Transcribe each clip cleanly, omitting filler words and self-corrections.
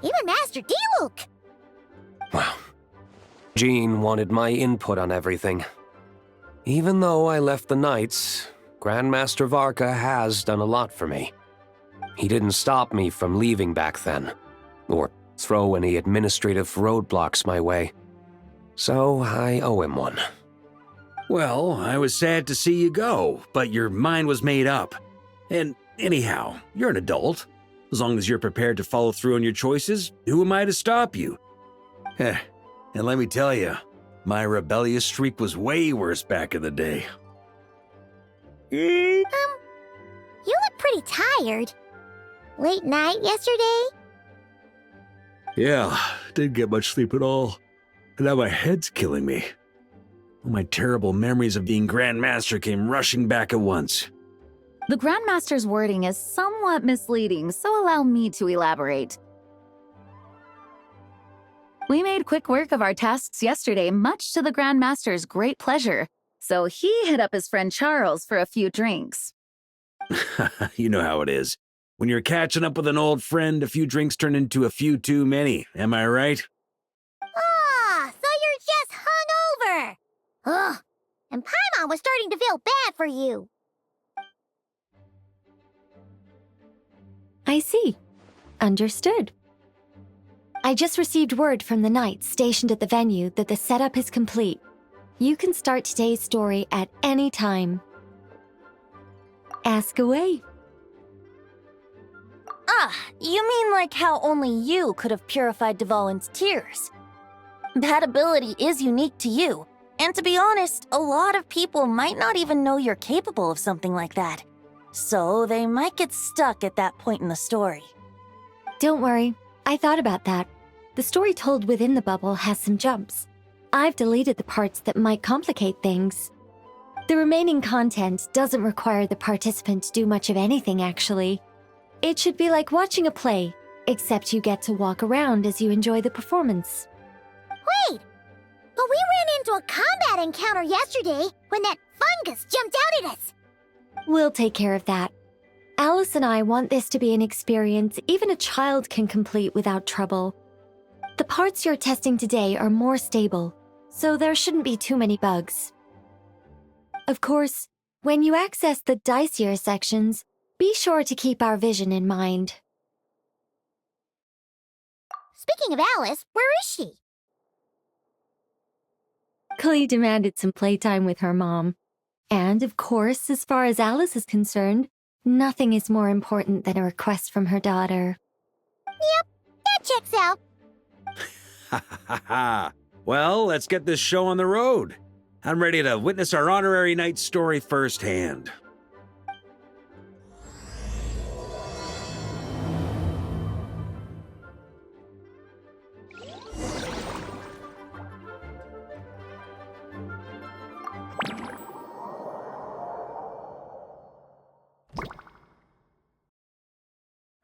Even Master Diluc! Well, Jean wanted my input on everything. Even though I left the Knights, Grandmaster Varka has done a lot for me. He didn't stop me from leaving back then, or throw any administrative roadblocks my way. So I owe him one. Well, I was sad to see you go, but your mind was made up. And anyhow, you're an adult. As long as you're prepared to follow through on your choices, who am I to stop you? And let me tell you, my rebellious streak was way worse back in the day. You look pretty tired. Late night yesterday? Yeah, didn't get much sleep at all. And now my head's killing me. All my terrible memories of being Grand Master came rushing back at once. The Grandmaster's wording is somewhat misleading, so allow me to elaborate. We made quick work of our tasks yesterday, much to the Grandmaster's great pleasure, so he hit up his friend Charles for a few drinks. You know how it is. When you're catching up with an old friend, a few drinks turn into a few too many, am I right? Ah, so you're just hungover! Ugh, and Paimon was starting to feel bad for you. I see. Understood. I just received word from the Knights stationed at the venue that the setup is complete. You can start today's story at any time. Ask away. Ah, you mean like how only you could have purified Dvalin's tears? That ability is unique to you, and to be honest, a lot of people might not even know you're capable of something like that. So they might get stuck at that point in the story. Don't worry, I thought about that. The story told within the bubble has some jumps. I've deleted the parts that might complicate things. The remaining content doesn't require the participant to do much of anything, actually. It should be like watching a play, except you get to walk around as you enjoy the performance. Wait! But we ran into a combat encounter yesterday when that fungus jumped out at us! We'll take care of that. Alice and I want this to be an experience even a child can complete without trouble. The parts you're testing today are more stable, so there shouldn't be too many bugs. Of course, when you access the dicier sections, be sure to keep our vision in mind. Speaking of Alice, where is she? Klee demanded some playtime with her mom. And, of course, as far as Alice is concerned, nothing is more important than a request from her daughter. Yep, that checks out. Ha ha ha! Well, let's get this show on the road. I'm ready to witness our honorary knight story firsthand.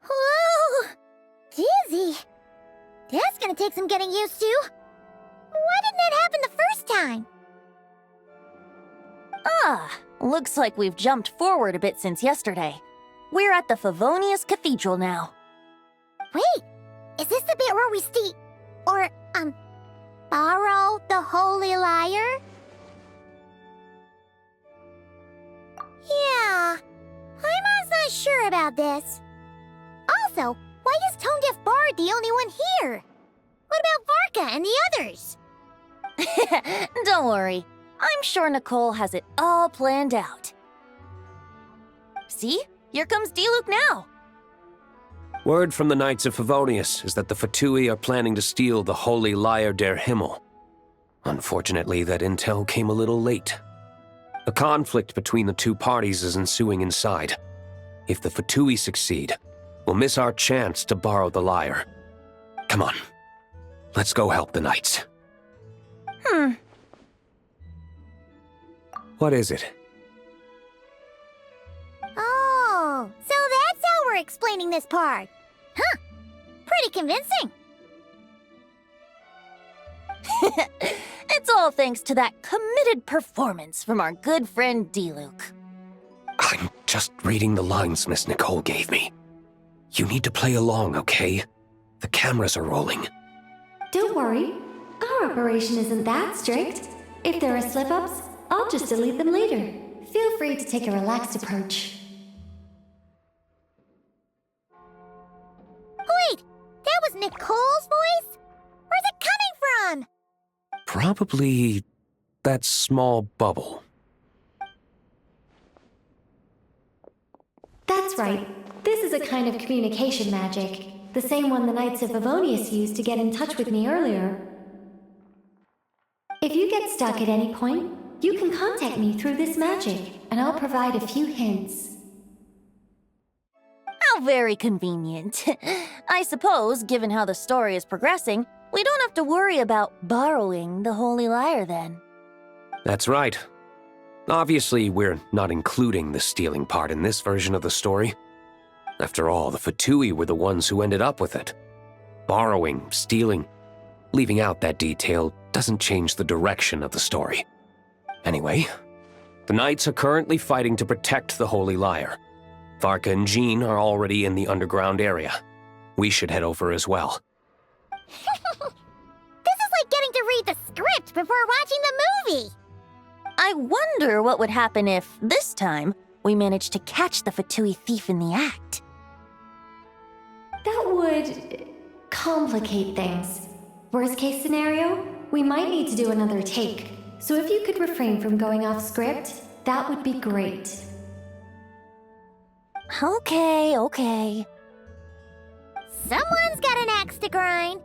Whoa! Dizzy! That's gonna take some getting used to. Why didn't that happen the first time? Ah, looks like we've jumped forward a bit since yesterday. We're at the Favonius Cathedral now. Wait, is this the bit where we borrow the Holy Lyre? Yeah, Paimon's not sure about this. Also, why is Tone Deaf Bard the only one here? What about Varka and the others? Don't worry, I'm sure Nicole has it all planned out. See? Here comes Diluc now. Word from the Knights of Favonius is that the Fatui are planning to steal the Holy Lyre der Himmel. Unfortunately, that intel came a little late. A conflict between the two parties is ensuing inside. If the Fatui succeed, we'll miss our chance to borrow the lyre. Come on, let's go help the Knights. What is it? Oh, so that's how we're explaining this part. Huh, pretty convincing. It's all thanks to that committed performance from our good friend Diluc. I'm just reading the lines Miss Nicole gave me. You need to play along, okay? The cameras are rolling. Don't worry. Our operation isn't that strict. If there are slip-ups, I'll just delete them later. Feel free to take a relaxed approach. Wait, that was Nicole's voice? Where's it coming from? Probably that small bubble. That's right. This is a kind of communication magic. The same one the Knights of Favonius used to get in touch with me earlier. If you get stuck at any point, you can contact me through this magic, and I'll provide a few hints. How very convenient. I suppose, given how the story is progressing, we don't have to worry about borrowing the Holy Lyre then. That's right. Obviously, we're not including the stealing part in this version of the story. After all, the Fatui were the ones who ended up with it. Borrowing, stealing, leaving out that detail doesn't change the direction of the story. Anyway, the Knights are currently fighting to protect the Holy Lyre. Varka and Jean are already in the underground area. We should head over as well. This is like getting to read the script before watching the movie. I wonder what would happen if, this time, we managed to catch the Fatui thief in the act. That would complicate things. Worst case scenario, we might need to do another take. So if you could refrain from going off script, that would be great. Okay. Someone's got an axe to grind.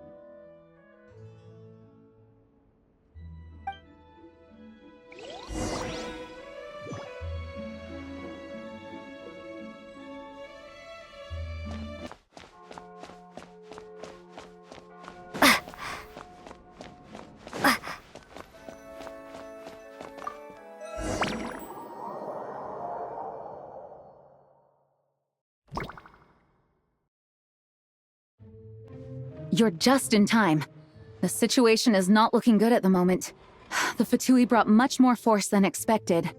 You're just in time. The situation is not looking good at the moment. The Fatui brought much more force than expected.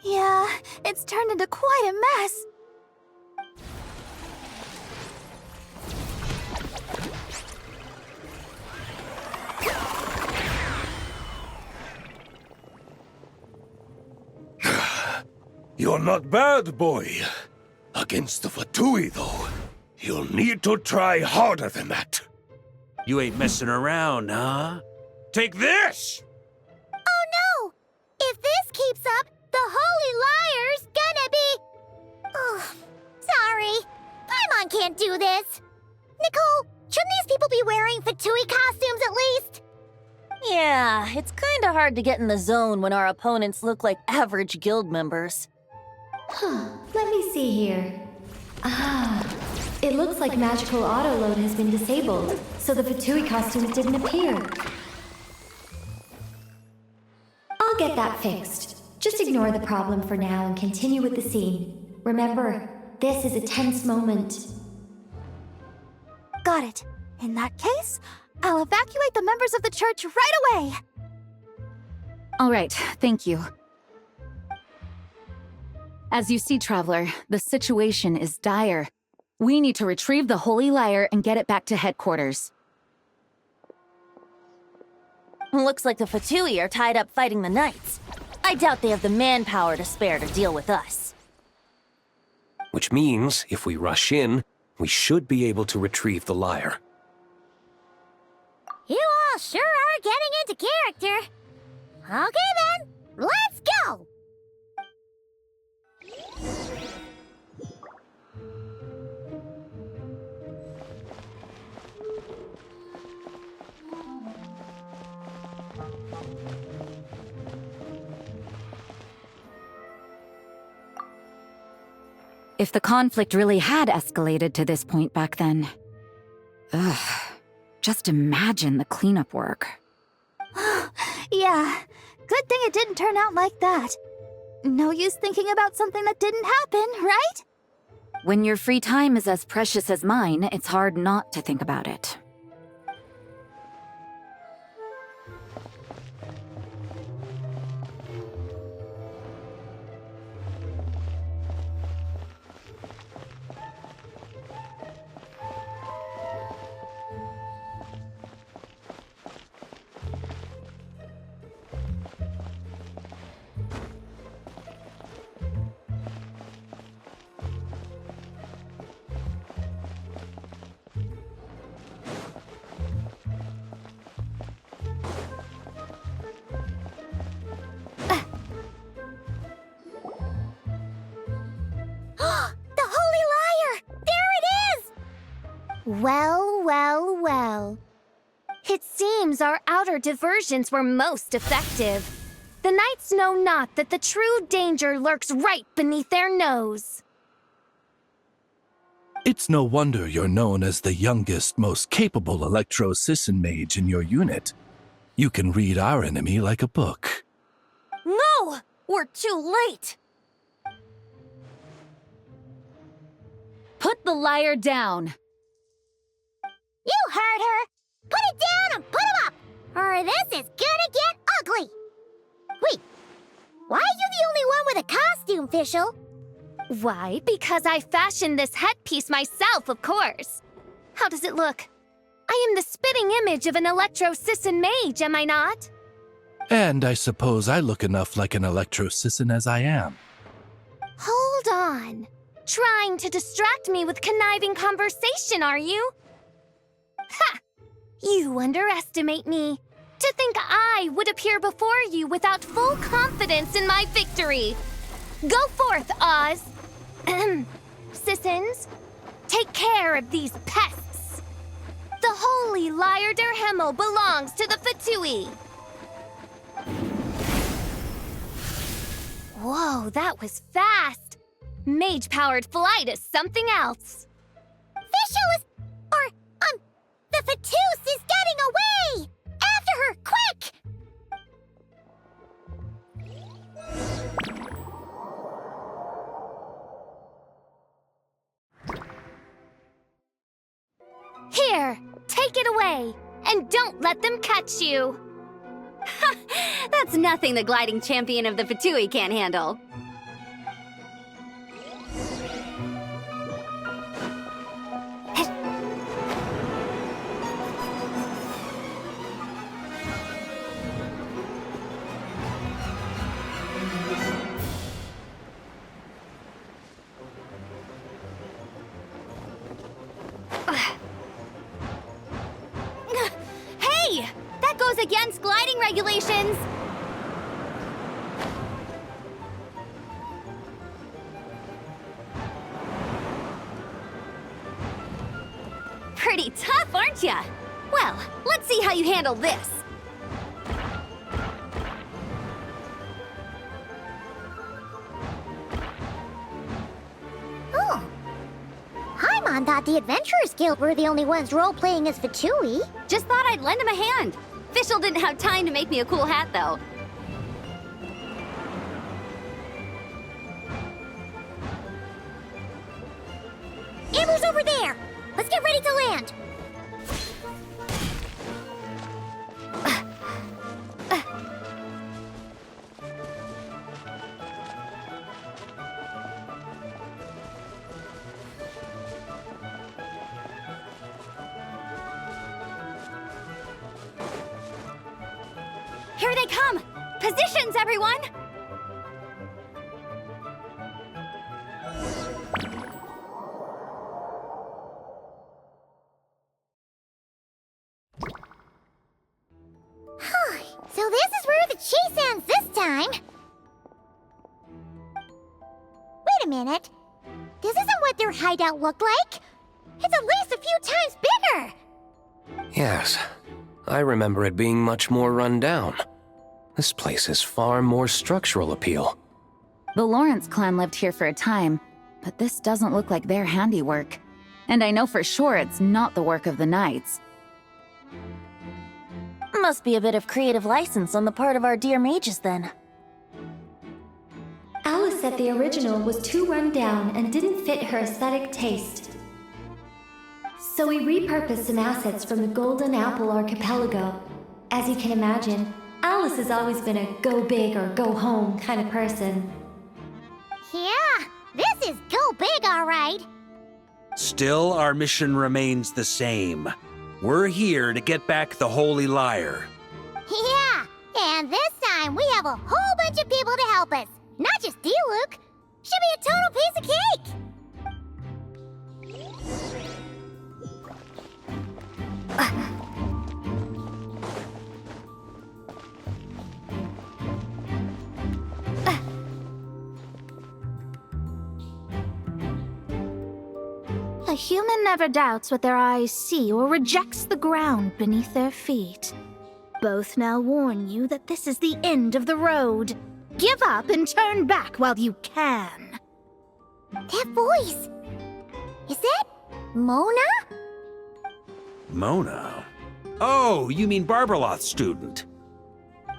Yeah, it's turned into quite a mess. You're not bad, boy. Against the Fatui, though, you'll need to try harder than that. You ain't messing around, huh? Take this! Oh no! If this keeps up, the Holy Lyre's gonna be... Oh, sorry. Paimon can't do this. Nicole, shouldn't these people be wearing Fatui costumes at least? Yeah, it's kinda hard to get in the zone when our opponents look like average guild members. Let me see here. It looks like magical autoload has been disabled, so the Fatui costumes didn't appear. I'll get that fixed. Just ignore the problem for now and continue with the scene. Remember, this is a tense moment. Got it. In that case, I'll evacuate the members of the church right away. All right, thank you. As you see, Traveler, the situation is dire. We need to retrieve the Holy Lyre and get it back to headquarters. Looks like the Fatui are tied up fighting the Knights. I doubt they have the manpower to spare to deal with us. Which means, if we rush in, we should be able to retrieve the lyre. You all sure are getting into character. Okay then, let's go! If the conflict really had escalated to this point back then... just imagine the cleanup work. Yeah, good thing it didn't turn out like that. No use thinking about something that didn't happen, right? When your free time is as precious as mine, it's hard not to think about it. Well, well, well. It seems our outer diversions were most effective. The knights know not that the true danger lurks right beneath their nose. It's no wonder you're known as the youngest, most capable electro-Sisson mage in your unit. You can read our enemy like a book. No! We're too late! Put the liar down. You heard her! Put it down and put him up! Or this is gonna get ugly! Wait, why are you the only one with a costume, Fischl? Why? Because I fashioned this headpiece myself, of course. How does it look? I am the spitting image of an electro-Sisson mage, am I not? And I suppose I look enough like an electro-Sisson as I am. Hold on. Trying to distract me with conniving conversation, are you? Ha! You underestimate me. To think I would appear before you without full confidence in my victory. Go forth, Oz. Sissons, take care of these pests. The holy Liar der Himmel belongs to the Fatui. Whoa, that was fast. Mage-powered flight is something else. Fischl is... the Fatus is getting away! After her, quick! Here, take it away, and don't let them catch you. That's nothing the gliding champion of the Fatui can't handle. Hey! That goes against gliding regulations! Pretty tough, aren't ya? Well, let's see how you handle this. Oh. Paimon thought the Adventurers Guild were the only ones role-playing as Fatui. Just thought I'd lend him a hand. Fischl didn't have time to make me a cool hat, though. Amber's over there! Let's get ready to land! Here they come! Positions, everyone! So this is where the chase ends this time. Wait a minute. This isn't what their hideout looked like. It's at least a few times bigger. Yes, I remember it being much more run down. This place has far more structural appeal. The Lawrence clan lived here for a time, but this doesn't look like their handiwork. And I know for sure it's not the work of the knights. Must be a bit of creative license on the part of our dear mages, then. Alice said the original was too run down and didn't fit her aesthetic taste. So we repurposed some assets from the Golden Apple Archipelago. As you can imagine, Alice has always been a go big or go home kind of person. Yeah, this is go big, all right. Still, our mission remains the same. We're here to get back the Holy Liar. Yeah, and this time we have a whole bunch of people to help us. Not just D-Luke. Should be a total piece of cake. A human never doubts what their eyes see or rejects the ground beneath their feet. Both now warn you that this is the end of the road. Give up and turn back while you can. That voice! Is that Mona? Mona? Oh, you mean Barbarloth's student.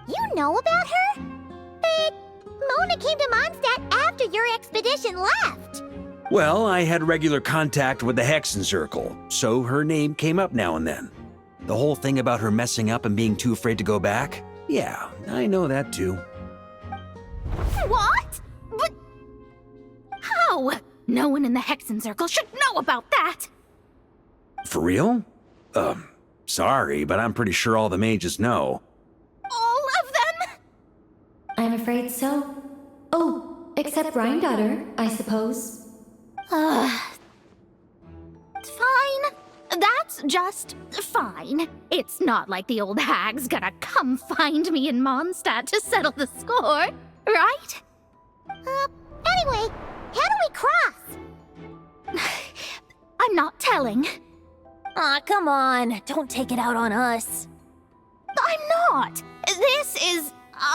You know about her? But Mona came to Mondstadt after your expedition left. Well, I had regular contact with the Hexen Circle, so her name came up now and then. The whole thing about her messing up and being too afraid to go back? Yeah, I know that too. What? But how? No one in the Hexen Circle should know about that! For real? Sorry, but I'm pretty sure all the mages know. All of them? I'm afraid so. Oh, except Rhindaughter, I suppose. Fine. That's just fine. It's not like the old hag's gonna come find me in Mondstadt to settle the score, right? Anyway, how do we cross? I'm not telling. Aw, come on. Don't take it out on us. I'm not. This is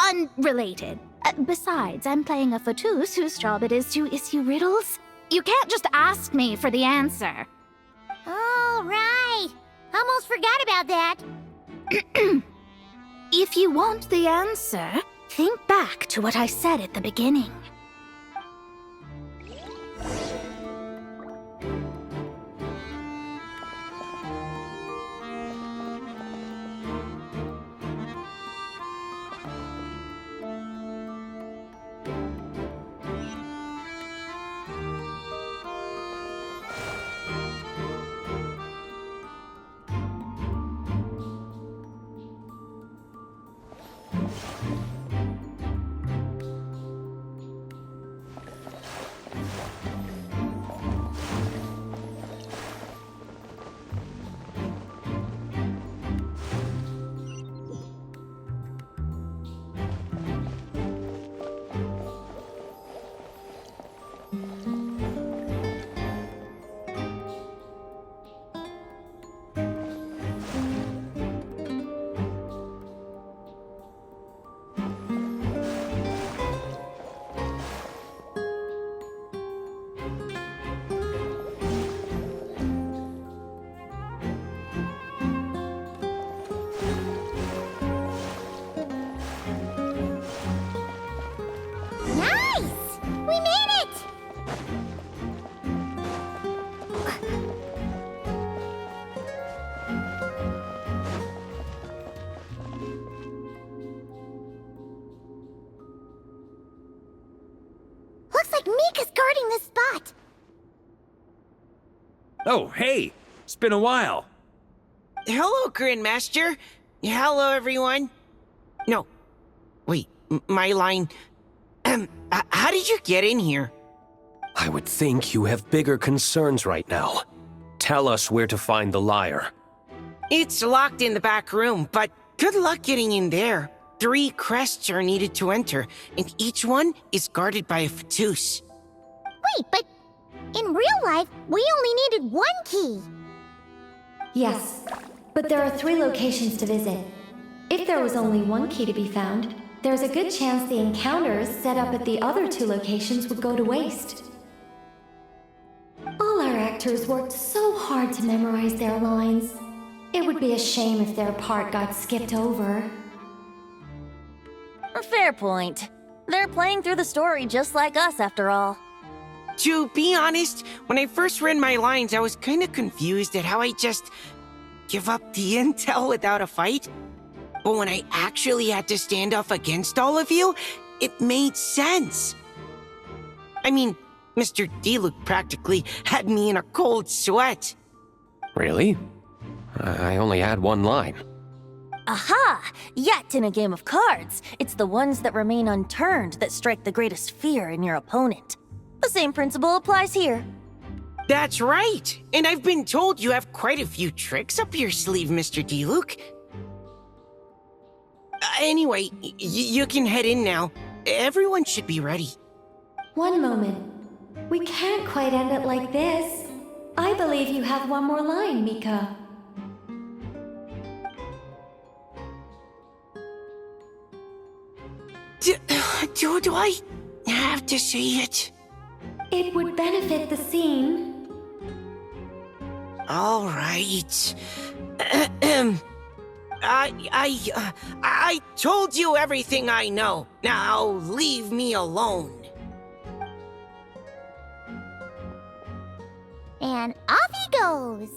unrelated. Besides, I'm playing a fatus whose job it is to issue riddles. You can't just ask me for the answer. Oh, right. Almost forgot about that. If you want the answer, think back to what I said at the beginning. Mika's guarding this spot. Oh, hey! It's been a while. Hello, Grandmaster. Hello, everyone. No. Wait, my line... how did you get in here? I would think you have bigger concerns right now. Tell us where to find the lyre. It's locked in the back room, but good luck getting in there. 3 crests are needed to enter, and each one is guarded by a fatus. Wait, but in real life, we only needed 1 key. Yes, but there are 3 locations to visit. If there was only 1 key to be found, there's a good chance the encounters set up at the other 2 locations would go to waste. All our actors worked so hard to memorize their lines. It would be a shame if their part got skipped over. Fair point. They're playing through the story just like us, after all. To be honest, when I first read my lines, I was kind of confused at how I just give up the intel without a fight. But when I actually had to stand up against all of you, it made sense. I mean, Mr. Diluc practically had me in a cold sweat. Really? I only had 1 line. Aha! Yet in a game of cards, it's the ones that remain unturned that strike the greatest fear in your opponent. The same principle applies here. That's right! And I've been told you have quite a few tricks up your sleeve, Mr. Diluc. Anyway, you can head in now. Everyone should be ready. 1 moment. We can't quite end it like this. I believe you have one more line, Mika. Do I have to say it? It would benefit the scene. All right. I told you everything I know. Now leave me alone. And off he goes.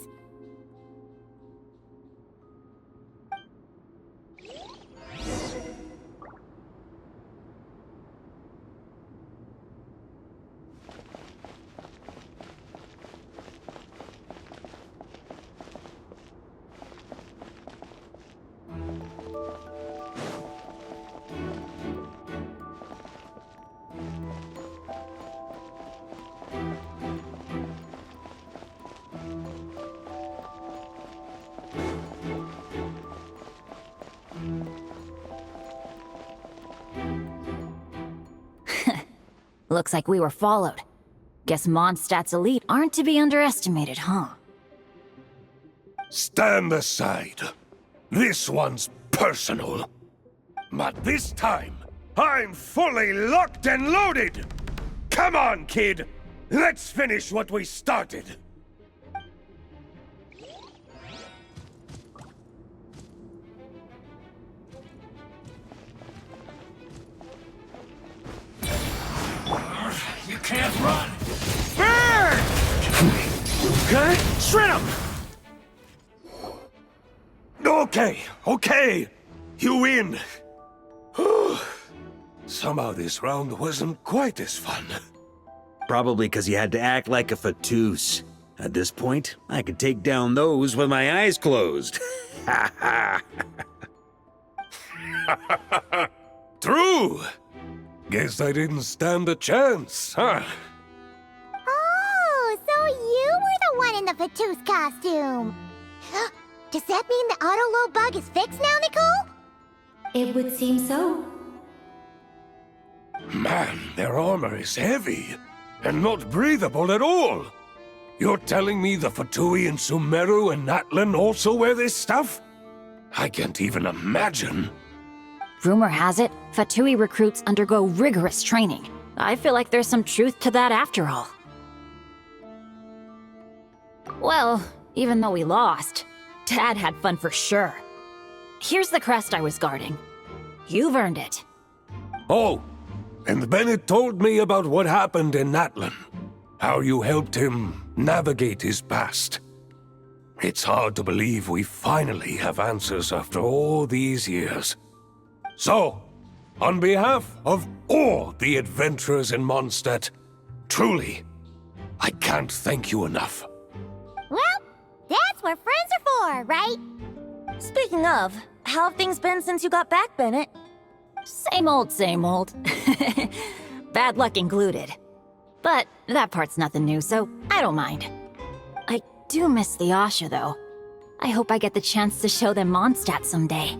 Looks like we were followed. Guess Mondstadt's elite aren't to be underestimated, huh? Stand aside. This one's personal. But this time, I'm fully locked and loaded! Come on, kid! Let's finish what we started! You can't run! Burn! Okay? Shred him! Okay. You win. Somehow this round wasn't quite as fun. Probably because you had to act like a fatus. At this point, I could take down those with my eyes closed. True! Guess I didn't stand a chance, huh? Oh, so you were the one in the Fatus costume. Does that mean the auto-load bug is fixed now, Nicole? It would seem so. Man, their armor is heavy, and not breathable at all. You're telling me the Fatui in Sumeru and Natlan also wear this stuff? I can't even imagine. Rumor has it, Fatui recruits undergo rigorous training. I feel like there's some truth to that after all. Well, even though we lost, Dad had fun for sure. Here's the crest I was guarding. You've earned it. Oh, and Bennett told me about what happened in Natlan. How you helped him navigate his past. It's hard to believe we finally have answers after all these years. So, on behalf of all the adventurers in Mondstadt, truly, I can't thank you enough. Well, that's what friends are for, right? Speaking of, how have things been since you got back, Bennett? Same old, same old. Bad luck included. But that part's nothing new, so I don't mind. I do miss the Asha, though. I hope I get the chance to show them Mondstadt someday.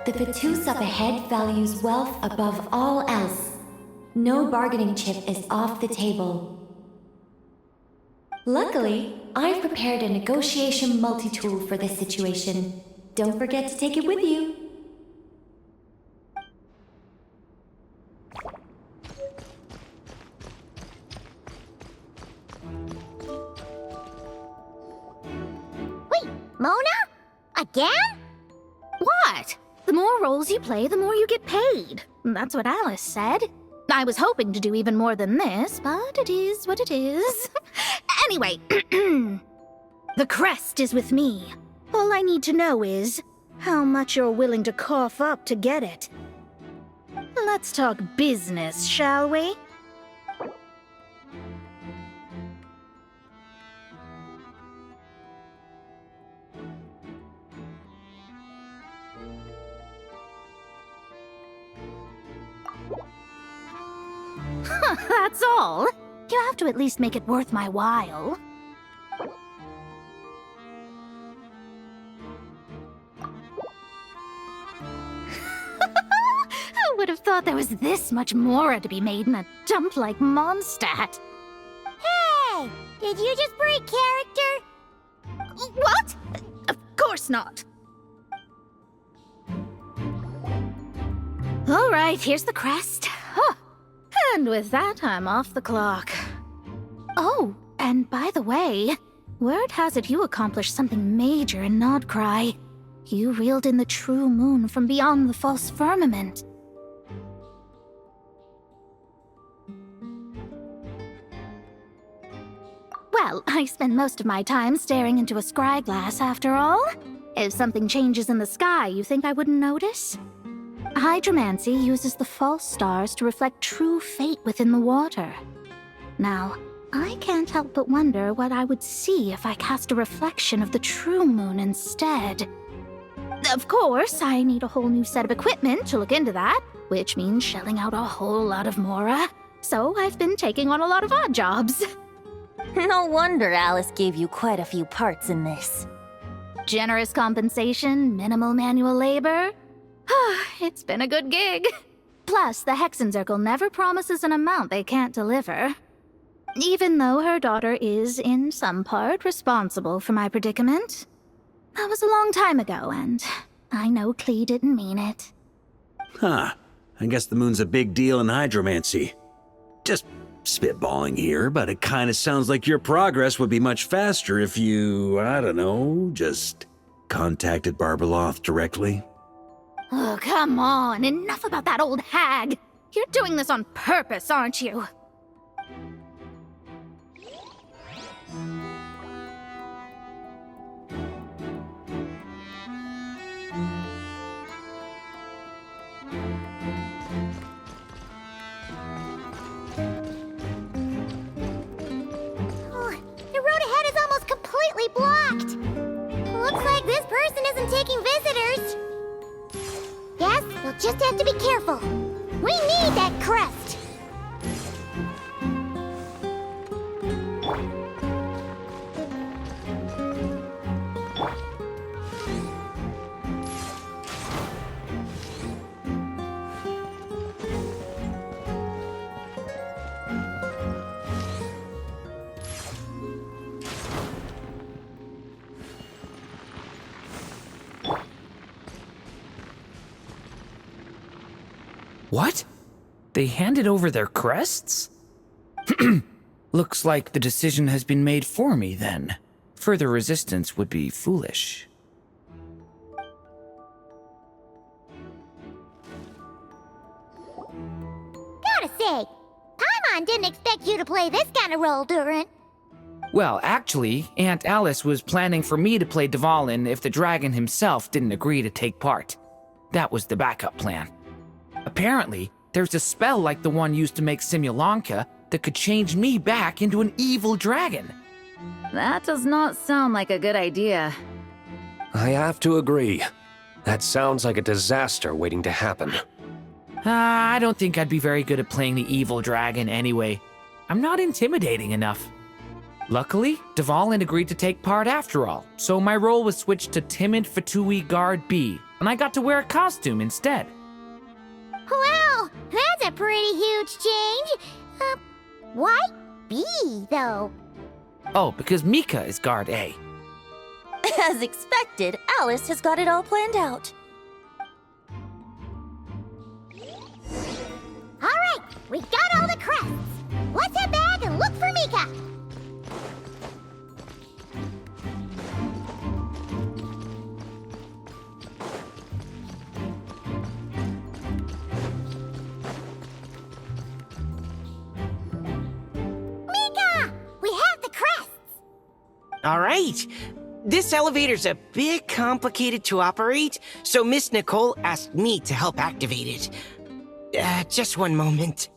The Fatus up ahead values wealth above all else. No bargaining chip is off the table. Luckily, I've prepared a negotiation multi-tool for this situation. Don't forget to take it with you. Wait, Mona? Again? What? The more roles you play, the more you get paid. That's what Alice said. I was hoping to do even more than this, but it is what it is. Anyway, the crest is with me. All I need to know is how much you're willing to cough up to get it. Let's talk business, shall we? That's all. You have to at least make it worth my while. Who would have thought there was this much Mora to be made in a dump like Mondstadt? Hey! Did you just break character? What? Of course not. All right, here's the crest. Huh. And with that, I'm off the clock. Oh, and by the way, word has it you accomplished something major in Nodcry. You reeled in the true moon from beyond the false firmament. Well, I spend most of my time staring into a scry glass after all. If something changes in the sky, you think I wouldn't notice? Hydromancy uses the false stars to reflect true fate within the water. Now, I can't help but wonder what I would see if I cast a reflection of the true moon instead. Of course, I need a whole new set of equipment to look into that, which means shelling out a whole lot of Mora. So I've been taking on a lot of odd jobs. No wonder Alice gave you quite a few parts in this. Generous compensation, minimal manual labor. It's been a good gig. Plus, the Hexen Circle never promises an amount they can't deliver. Even though her daughter is, in some part, responsible for my predicament. That was a long time ago, and I know Klee didn't mean it. Huh. I guess the moon's a big deal in hydromancy. Just spitballing here, but it kind of sounds like your progress would be much faster if you, I don't know, just contacted Barbeloth directly. Oh, come on. Enough about that old hag. You're doing this on purpose, aren't you? The road ahead is almost completely blocked. Looks like this person isn't taking visitors. Yes, we'll just have to be careful. We need that crest. What? They handed over their crests? Looks like the decision has been made for me, then. Further resistance would be foolish. Gotta say, Paimon didn't expect you to play this kind of role, Durant. Well, actually, Aunt Alice was planning for me to play Dvalin if the dragon himself didn't agree to take part. That was the backup plan. Apparently, there's a spell like the one used to make Simulanka that could change me back into an evil dragon. That does not sound like a good idea. I have to agree. That sounds like a disaster waiting to happen. I don't think I'd be very good at playing the evil dragon anyway. I'm not intimidating enough. Luckily, Dvalin agreed to take part after all, so my role was switched to Timid Fatui Guard B, and I got to wear a costume instead. Wow, that's a pretty huge change. Why B, though? Oh, because Mika is Guard A. As expected, Alice has got it all planned out. All right, we got all the crests. Let's head back and look for Mika. All right. This elevator's a bit complicated to operate, so Miss Nicole asked me to help activate it. Just one moment.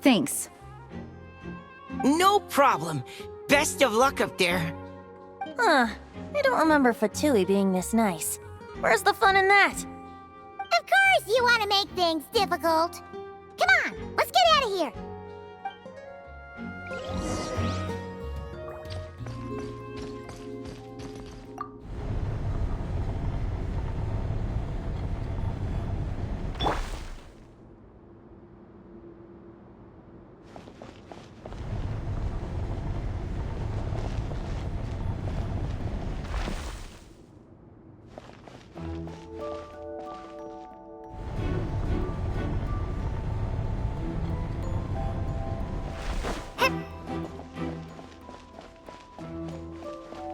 Thanks. No problem. Best of luck up there. Huh. I don't remember Fatui being this nice. Where's the fun in that? Of course you want to make things difficult. Come on, let's get out of here.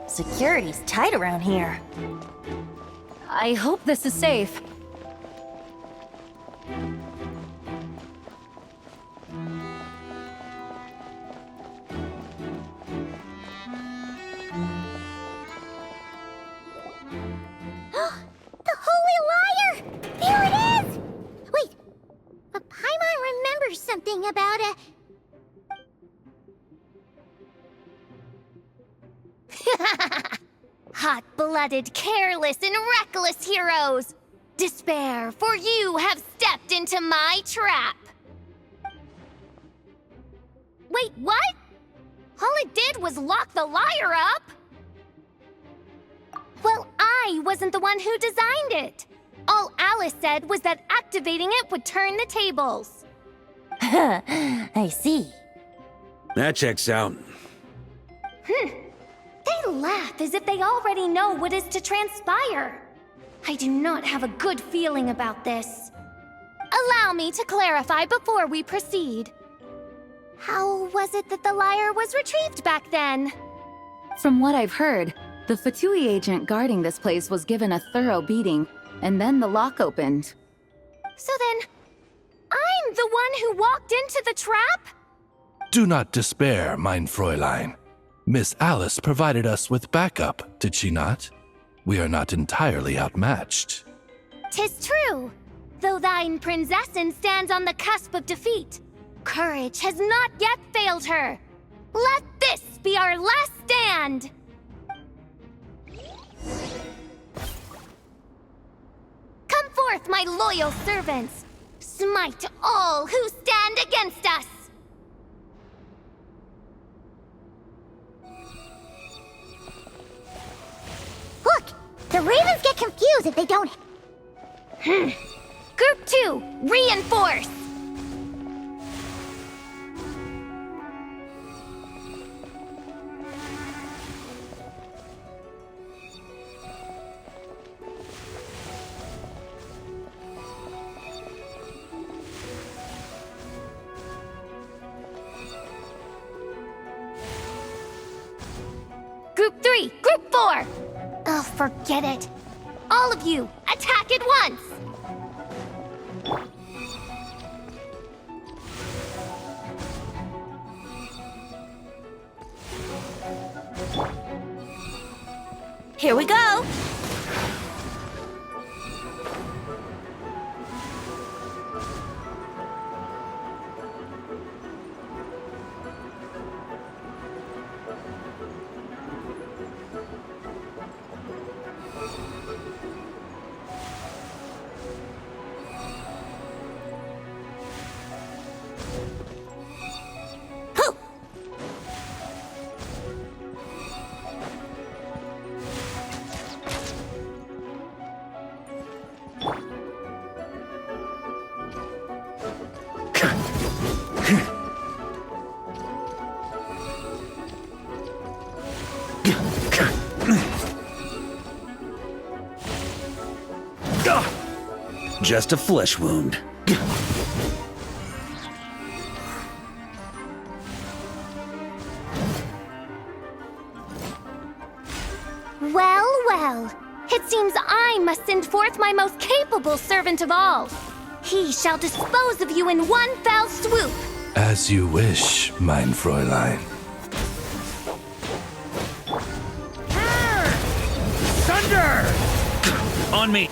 Security's tight around here. I hope this is safe. The Holy Liar! There it is! Wait, but Paimon remembers something about a... Hot-blooded, careless, and reckless heroes! Despair, for you have stepped into my trap! Wait, what? All it did was lock the liar up! Well, I wasn't the one who designed it. All Alice said was that activating it would turn the tables. I see. That checks out. They laugh as if they already know what is to transpire. I do not have a good feeling about this. Allow me to clarify before we proceed. How was it that the liar was retrieved back then? From what I've heard, the Fatui agent guarding this place was given a thorough beating, and then the lock opened. So then, I'm the one who walked into the trap? Do not despair, mein Fräulein. Miss Alice provided us with backup, did she not? We are not entirely outmatched. 'Tis true. Though thine Prinzessin stands on the cusp of defeat, courage has not yet failed her. Let this be our last stand! Come forth, my loyal servants! Smite all who stand against us! Look! The ravens get confused if they don't... Group 2, reinforce! Group 3, Group 4! Oh, forget it. All of you, attack at once! Here we go! Just a flesh wound. Well, well. It seems I must send forth my most capable servant of all. He shall dispose of you in one fell swoop. As you wish, mein Fräulein. Thunder! On me.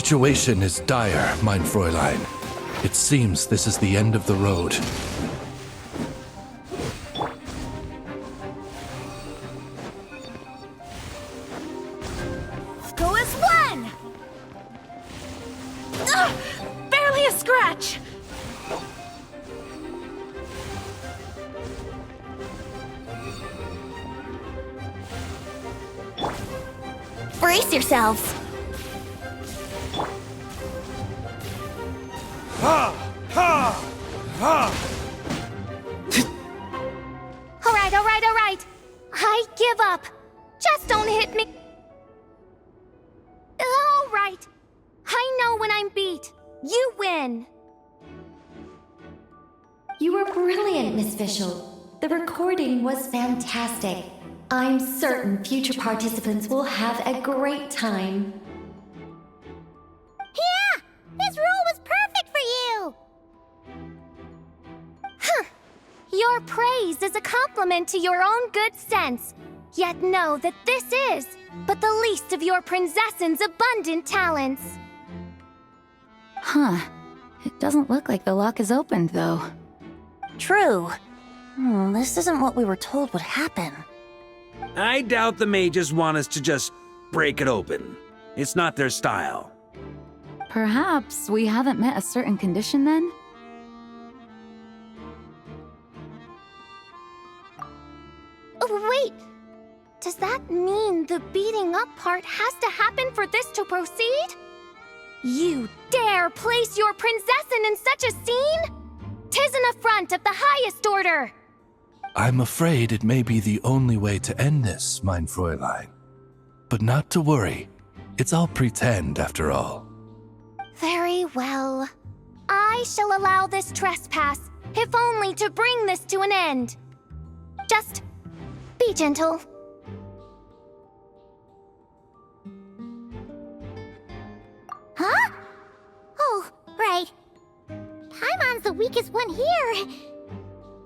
situation is dire, mein Fräulein. It seems this is the end of the road. Go as one! Ugh, barely a scratch! Brace yourselves. Ha! Ha! Ha! All right. I give up. Just don't hit me. All right. I know when I'm beat. You win. You were brilliant, Miss Fischl. The recording was fantastic. I'm certain future participants will have a great time. Yeah! This role was perfect for you! Your praise is a compliment to your own good sense. Yet know that this is but the least of your princess's abundant talents. Huh. It doesn't look like the lock is opened, though. True. This isn't what we were told would happen. I doubt the mages want us to just break it open. It's not their style. Perhaps we haven't met a certain condition then? Oh, wait! Does that mean the beating up part has to happen for this to proceed? You dare place your princessin in such a scene? 'Tis an affront of the highest order! I'm afraid it may be the only way to end this, mein Fräulein. But not to worry. It's all pretend, after all. Very well. I shall allow this trespass, if only to bring this to an end. Just be gentle. Huh? Oh, right. Paimon's the weakest one here.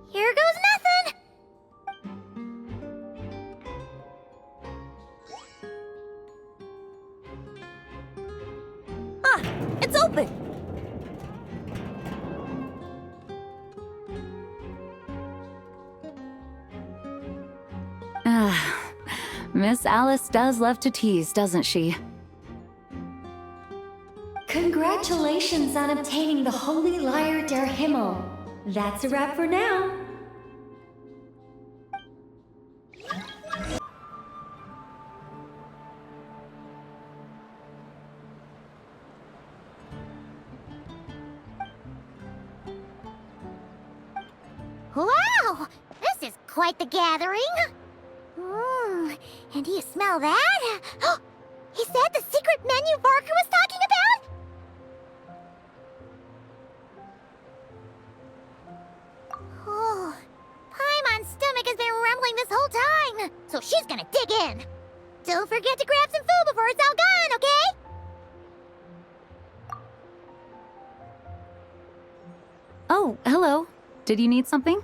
Here goes nothing! It's open! Miss Alice does love to tease, doesn't she? Congratulations on obtaining the Holy Lyre der Himmel. That's a wrap for now. Wow! This is quite the gathering! And do you smell that? Is that the secret menu Barker was talking about? Oh, Paimon's stomach has been rumbling this whole time, so she's gonna dig in. Don't forget to grab some food before it's all gone, okay? Oh, hello. Did you need something?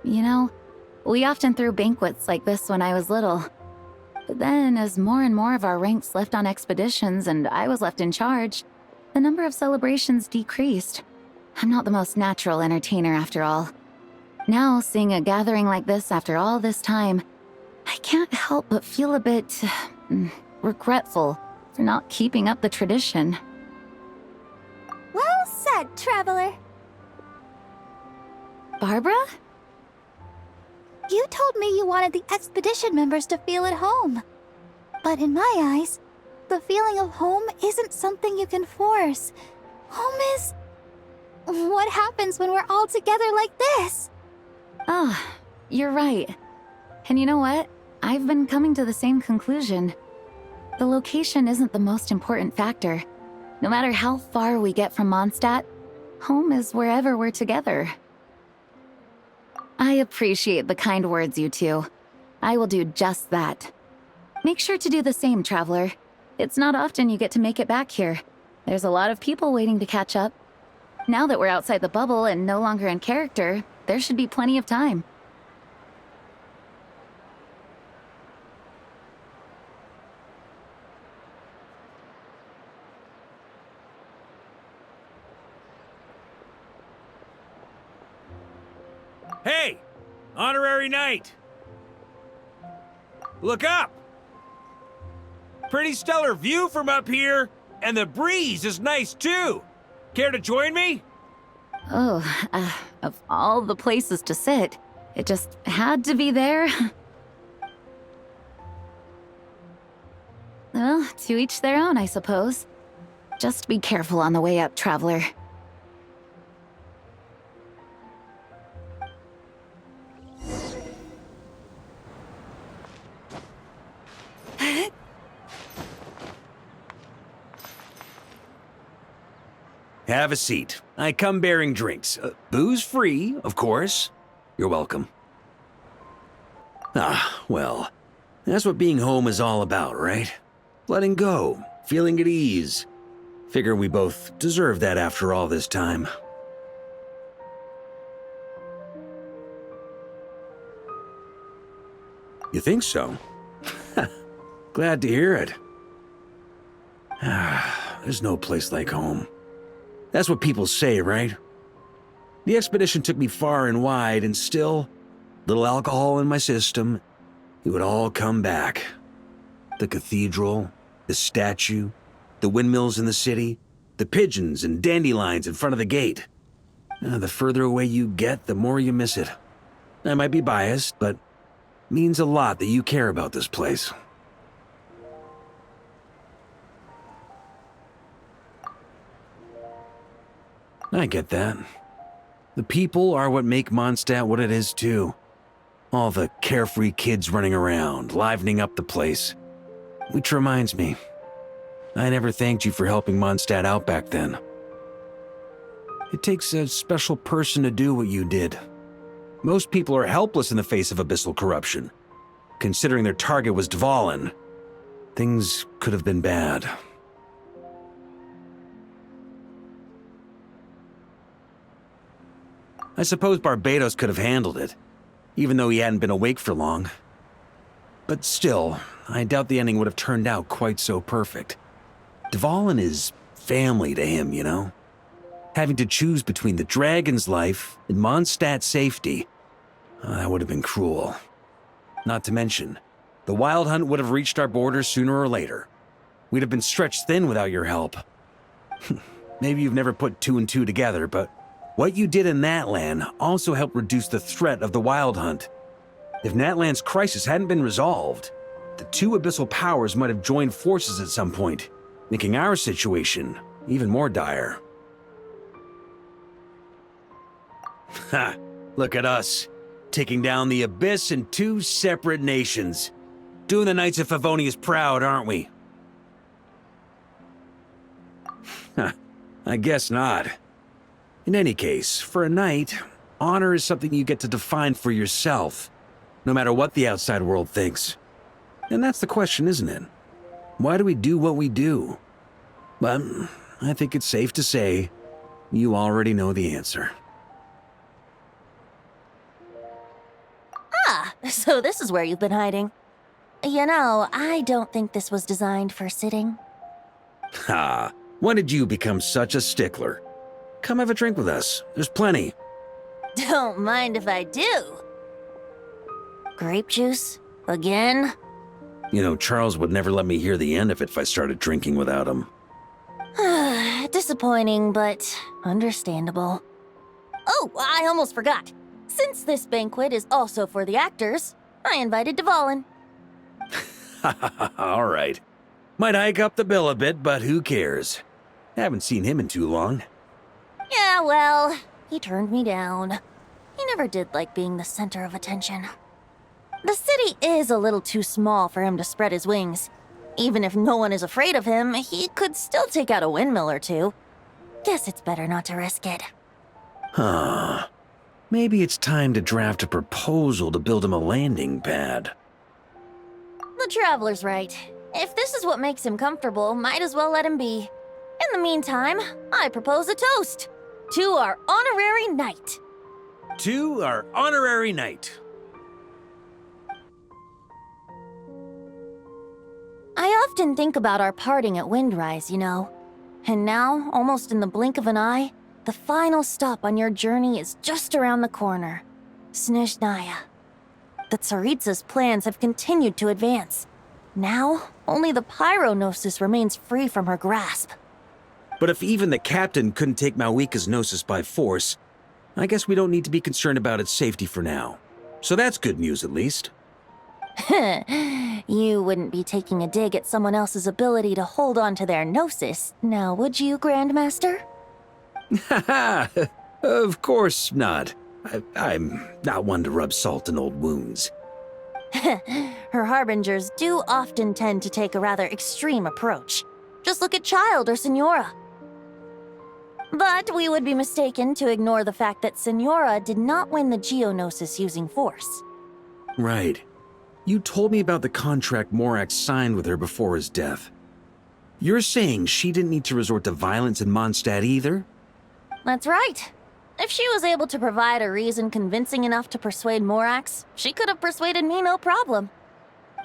You know, we often threw banquets like this when I was little. But then, as more and more of our ranks left on expeditions and I was left in charge, the number of celebrations decreased. I'm not the most natural entertainer after all. Now, seeing a gathering like this after all this time, I can't help but feel a bit regretful for not keeping up the tradition. Well said, traveler. Barbara? You told me you wanted the expedition members to feel at home. But in my eyes, the feeling of home isn't something you can force. Home is... what happens when we're all together like this? Ah, you're right. And you know what? I've been coming to the same conclusion. The location isn't the most important factor. No matter how far we get from Mondstadt, home is wherever we're together. I appreciate the kind words, you two. I will do just that. Make sure to do the same, traveler. It's not often you get to make it back here. There's a lot of people waiting to catch up. Now that we're outside the bubble and no longer in character, there should be plenty of time. Hey! Honorary knight! Look up! Pretty stellar view from up here, and the breeze is nice too. Care to join me? Oh, of all the places to sit, it just had to be there. Well, to each their own, I suppose. Just be careful on the way up, traveler. Have a seat. I come bearing drinks. Booze free, of course. You're welcome. Ah, well, that's what being home is all about, right? Letting go, feeling at ease. Figure we both deserve that after all this time. You think so? Glad to hear it. There's no place like home. That's what people say, right? The expedition took me far and wide, and still, little alcohol in my system, it would all come back. The cathedral, the statue, the windmills in the city, the pigeons and dandelions in front of the gate. The further away you get, the more you miss it. I might be biased, but it means a lot that you care about this place. I get that. The people are what make Mondstadt what it is, too. All the carefree kids running around, livening up the place. Which reminds me, I never thanked you for helping Mondstadt out back then. It takes a special person to do what you did. Most people are helpless in the face of abyssal corruption. Considering their target was Dvalin, things could have been bad. I suppose Barbados could have handled it, even though he hadn't been awake for long. But still, I doubt the ending would have turned out quite so perfect. Dvalin is family to him, you know? Having to choose between the dragon's life and Mondstadt's safety, that would have been cruel. Not to mention, the Wild Hunt would have reached our borders sooner or later. We'd have been stretched thin without your help. Maybe you've never put two and two together, but what you did in Natlan also helped reduce the threat of the Wild Hunt. If Natlan's crisis hadn't been resolved, the two abyssal powers might have joined forces at some point, making our situation even more dire. Ha! Look at us, taking down the Abyss in two separate nations. Doing the Knights of Favonius proud, aren't we? I guess not. In any case, for a knight, honor is something you get to define for yourself, no matter what the outside world thinks. And that's the question, isn't it? Why do we do what we do? But I think it's safe to say you already know the answer. Ah, so this is where you've been hiding. You know, I don't think this was designed for sitting. Ha! When did you become such a stickler? Come have a drink with us. There's plenty. Don't mind if I do. Grape juice? Again? You know, Charles would never let me hear the end of it if I started drinking without him. Disappointing, but understandable. Oh, I almost forgot. Since this banquet is also for the actors, I invited Dvalin. All right. Might hike up the bill a bit, but who cares? Haven't seen him in too long. Yeah, well, he turned me down. He never did like being the center of attention. The city is a little too small for him to spread his wings. Even if no one is afraid of him, he could still take out a windmill or two. Guess it's better not to risk it. Huh. Maybe it's time to draft a proposal to build him a landing pad. The Traveler's right. If this is what makes him comfortable, might as well let him be. In the meantime, I propose a toast to our honorary knight. To our honorary knight. I often think about our parting at Windrise, you know. And now, almost in the blink of an eye, the final stop on your journey is just around the corner. Snezhnaya. The Tsaritsa's plans have continued to advance. Now, only the Pyronosis remains free from her grasp. But if even the captain couldn't take Malwika's Gnosis by force, I guess we don't need to be concerned about its safety for now. So that's good news, at least. You wouldn't be taking a dig at someone else's ability to hold on to their Gnosis, now would you, Grandmaster? Haha, of course not. I'm not one to rub salt in old wounds. Her harbingers do often tend to take a rather extreme approach. Just look at Child or Senora. But we would be mistaken to ignore the fact that Senora did not win the Geonosis using force. Right. You told me about the contract Morax signed with her before his death. You're saying she didn't need to resort to violence in Mondstadt either? That's right. If she was able to provide a reason convincing enough to persuade Morax, she could have persuaded me no problem.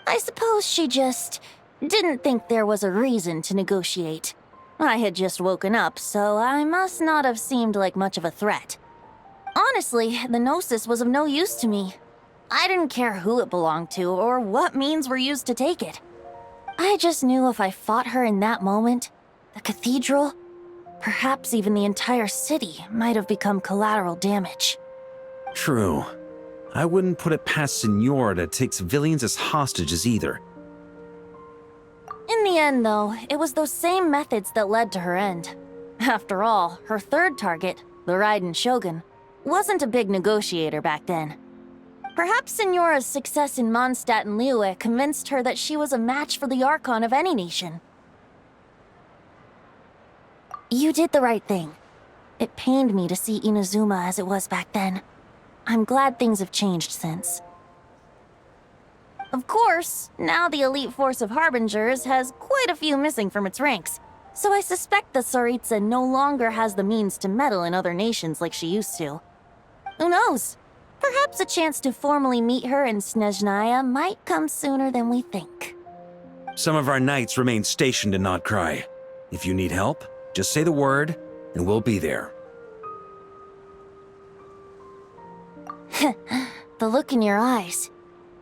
I suppose she just didn't think there was a reason to negotiate. I had just woken up, so I must not have seemed like much of a threat. Honestly, the Gnosis was of no use to me. I didn't care who it belonged to or what means were used to take it. I just knew if I fought her in that moment, the cathedral, perhaps even the entire city, might have become collateral damage. True. I wouldn't put it past Senora to take civilians as hostages either. In the end, though, it was those same methods that led to her end. After all, her third target, the Raiden Shogun, wasn't a big negotiator back then. Perhaps Senora's success in Mondstadt and Liyue convinced her that she was a match for the Archon of any nation. You did the right thing. It pained me to see Inazuma as it was back then. I'm glad things have changed since. Of course, now the elite force of Harbingers has quite a few missing from its ranks, so I suspect the Tsaritsa no longer has the means to meddle in other nations like she used to. Who knows? Perhaps a chance to formally meet her in Snezhnaya might come sooner than we think. Some of our knights remain stationed in Notcry. If you need help, just say the word, and we'll be there. The look in your eyes.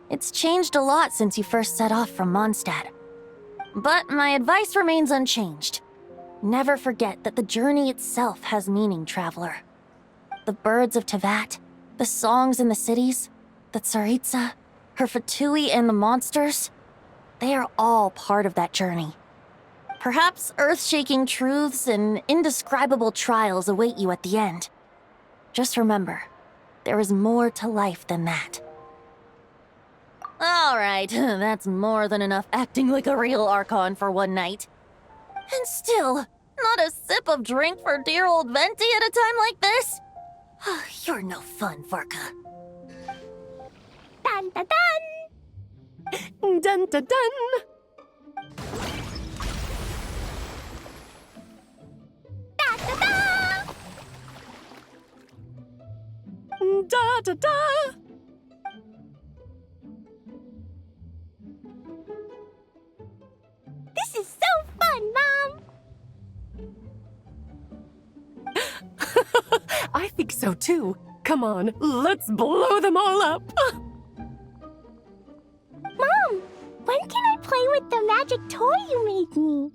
It's changed a lot since you first set off from Mondstadt. But my advice remains unchanged. Never forget that the journey itself has meaning, traveler. The birds of Tevat, the songs in the cities, the Tsaritsa, her Fatui and the monsters, they are all part of that journey. Perhaps earth-shaking truths and indescribable trials await you at the end. Just remember, there is more to life than that. All right, that's more than enough acting like a real Archon for one night. And still, not a sip of drink for dear old Venti at a time like this? You're no fun, Varka. Dun dun dun! Dun dun dun! Da da da! Da da da! This is so fun, Mom! I think so too. Come on, let's blow them all up. Mom, when can I play with the magic toy you made me?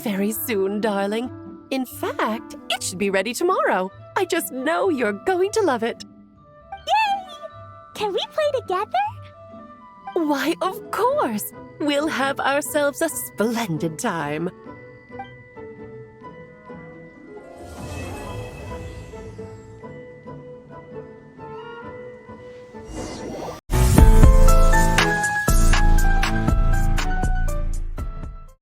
Very soon, darling. In fact, it should be ready tomorrow. I just know you're going to love it. Yay! Can we play together? Why, of course. We'll have ourselves a splendid time.